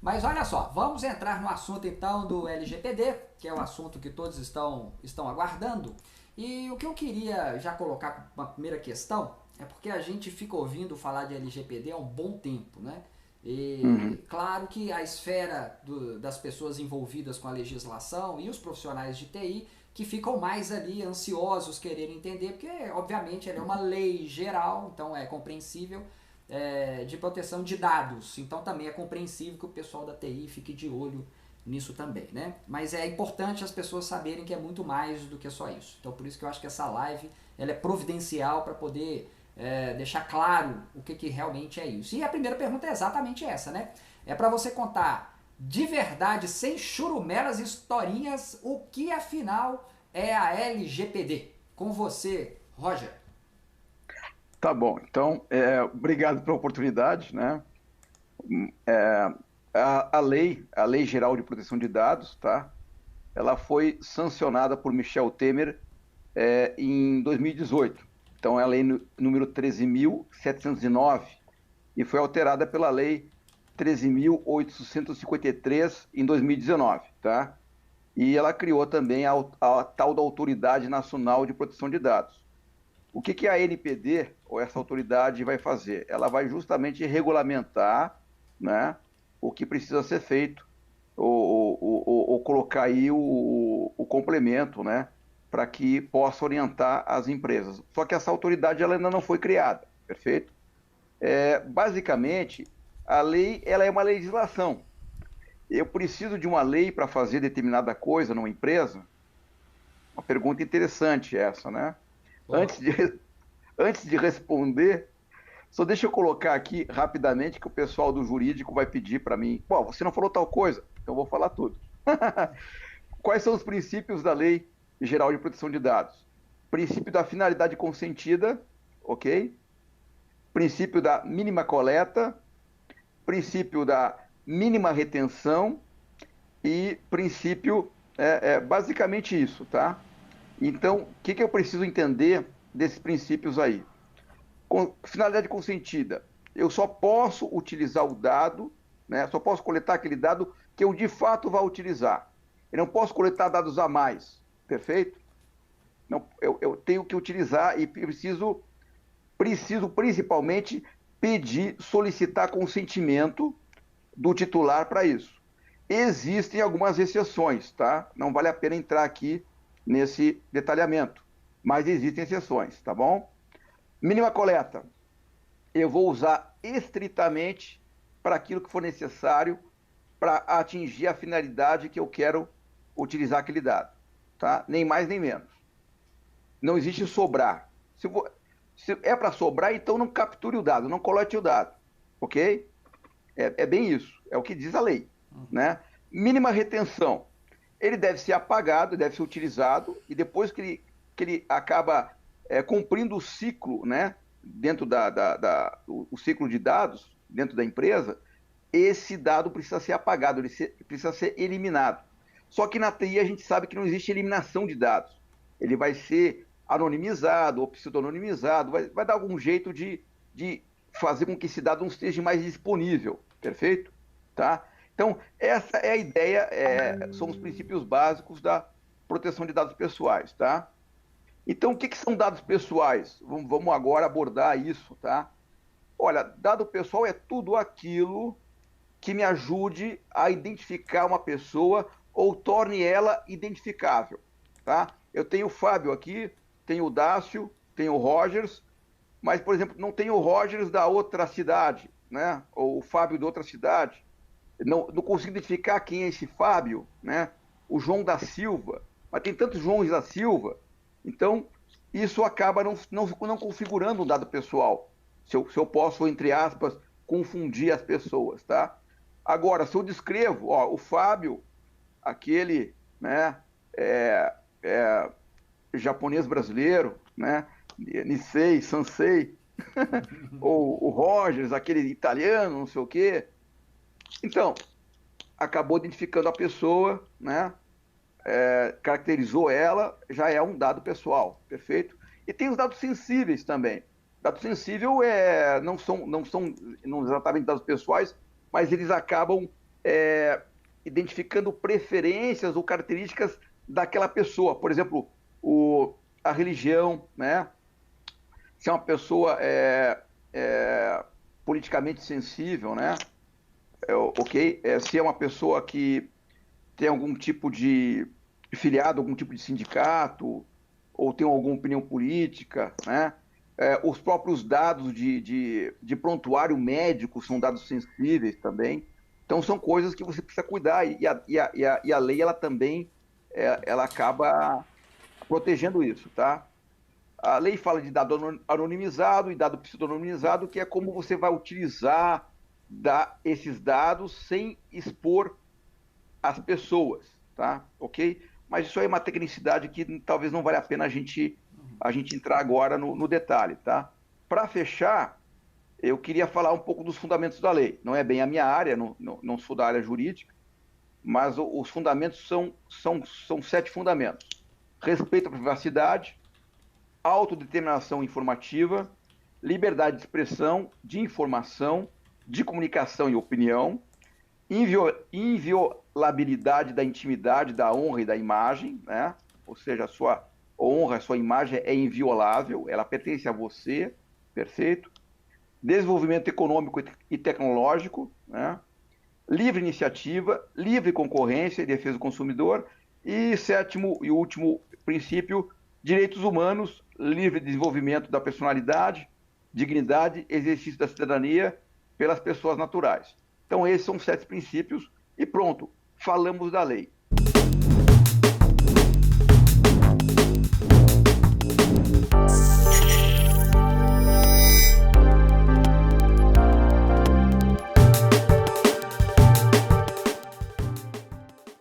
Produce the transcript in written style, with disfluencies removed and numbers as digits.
Mas olha só, vamos entrar no assunto então do LGPD, que é o assunto que todos estão aguardando. E o que eu queria já colocar como uma primeira questão é porque a gente fica ouvindo falar de LGPD há um bom tempo, né? Uhum. E claro que a esfera das pessoas envolvidas com a legislação e os profissionais de TI que ficam mais ali ansiosos querendo entender, porque obviamente ela é uma lei geral, então é compreensível, de proteção de dados. Então também é compreensível que o pessoal da TI fique de olho nisso também, né? Mas é importante as pessoas saberem que é muito mais do que só isso. Então por isso que eu acho que essa live ela é providencial para poder deixar claro o que realmente é isso. E a primeira pergunta é exatamente essa, né? É para você contar de verdade, sem churumelas historinhas, o que afinal é a LGPD. Com você, Roger. Tá bom, então, obrigado pela oportunidade, né? É, a Lei Geral de Proteção de Dados, tá? Ela foi sancionada por Michel Temer em 2018. Então, é a lei número 13.709 e foi alterada pela lei 13.853 em 2019, tá? E ela criou também a tal da Autoridade Nacional de Proteção de Dados. O que a NPD, ou essa autoridade, vai fazer? Ela vai justamente regulamentar, né, o que precisa ser feito, ou colocar aí o complemento, né, para que possa orientar as empresas. Só que essa autoridade ela ainda não foi criada, perfeito? Basicamente, a lei ela é uma legislação. Eu preciso de uma lei para fazer determinada coisa numa empresa? Uma pergunta interessante essa, né? Boa. Antes de, antes de responder, só deixa eu colocar aqui rapidamente que o pessoal do jurídico vai pedir para mim. Bom, você não falou tal coisa, então eu vou falar tudo. Quais são os princípios da Lei Geral de Proteção de Dados? Princípio da finalidade consentida, ok? Princípio da mínima coleta, princípio da mínima retenção e princípio, basicamente isso, tá? Então, o que eu preciso entender desses princípios aí? Finalidade consentida. Eu só posso utilizar o dado, né? Só posso coletar aquele dado que eu de fato vá utilizar. Eu não posso coletar dados a mais, perfeito? Não, eu tenho que utilizar e preciso principalmente pedir, solicitar consentimento do titular para isso. Existem algumas exceções, tá? Não vale a pena entrar aqui nesse detalhamento, mas existem exceções, tá bom? Mínima coleta. Eu vou usar estritamente para aquilo que for necessário para atingir a finalidade que eu quero utilizar aquele dado, tá? Nem mais nem menos. Não existe sobrar. Se é para sobrar, então não capture o dado, não colete o dado, ok? É bem isso, é o que diz a lei, né? Mínima retenção. Ele deve ser apagado, deve ser utilizado e depois que ele acaba cumprindo o ciclo, né? Dentro o ciclo de dados dentro da empresa, esse dado precisa ser apagado, precisa ser eliminado. Só que na TI a gente sabe que não existe eliminação de dados. Ele vai ser anonimizado ou pseudonimizado, vai dar algum jeito de fazer com que esse dado não esteja mais disponível, perfeito? Tá? Então, essa é a ideia, são os princípios básicos da proteção de dados pessoais, tá? Então, o que são dados pessoais? Vamos agora abordar isso, tá? Olha, dado pessoal é tudo aquilo que me ajude a identificar uma pessoa ou torne ela identificável, tá? Eu tenho o Fábio aqui, tenho o Dácio, tenho o Rogers, mas, por exemplo, não tenho o Rogers da outra cidade, né? Ou o Fábio da outra cidade. Não consigo identificar quem é esse Fábio, né? O João da Silva, mas tem tantos Joões da Silva. Então, isso acaba não configurando um dado pessoal. Se eu posso, entre aspas, confundir as pessoas, tá? Agora, se eu descrevo, ó, o Fábio, aquele, né, é, é, japonês brasileiro, né, Nisei, Sansei, ou o Rogers, aquele italiano, não sei o quê. Então, acabou identificando a pessoa, né, caracterizou ela, já é um dado pessoal, perfeito? E tem os dados sensíveis também. Dados sensíveis não são não exatamente dados pessoais, mas eles acabam identificando preferências ou características daquela pessoa. Por exemplo, a religião, né? Se é uma pessoa politicamente sensível, né? Ok? Se é uma pessoa que tem algum tipo de filiado, algum tipo de sindicato, ou tem alguma opinião política, né? Os próprios dados de prontuário médico são dados sensíveis também. Então, são coisas que você precisa cuidar. E a lei, ela também, ela acaba protegendo isso, tá? A lei fala de dado anonimizado e dado pseudonimizado, que é como você vai utilizar esses dados sem expor as pessoas, tá? Ok? Mas isso aí é uma tecnicidade que talvez não valha a pena a gente entrar agora no detalhe, tá? Para fechar, eu queria falar um pouco dos fundamentos da lei. Não é bem a minha área, não sou da área jurídica, mas os fundamentos são 7 fundamentos. Respeito à privacidade, autodeterminação informativa, liberdade de expressão, de informação, de comunicação e opinião, inviolabilidade da intimidade, da honra e da imagem, né? Ou seja, a sua honra, a sua imagem é inviolável, ela pertence a você, perfeito? Desenvolvimento econômico e tecnológico, né? Livre iniciativa, livre concorrência e defesa do consumidor, e sétimo e último princípio, direitos humanos, livre desenvolvimento da personalidade, dignidade, exercício da cidadania pelas pessoas naturais. Então, esses são os 7 princípios e pronto, falamos da lei.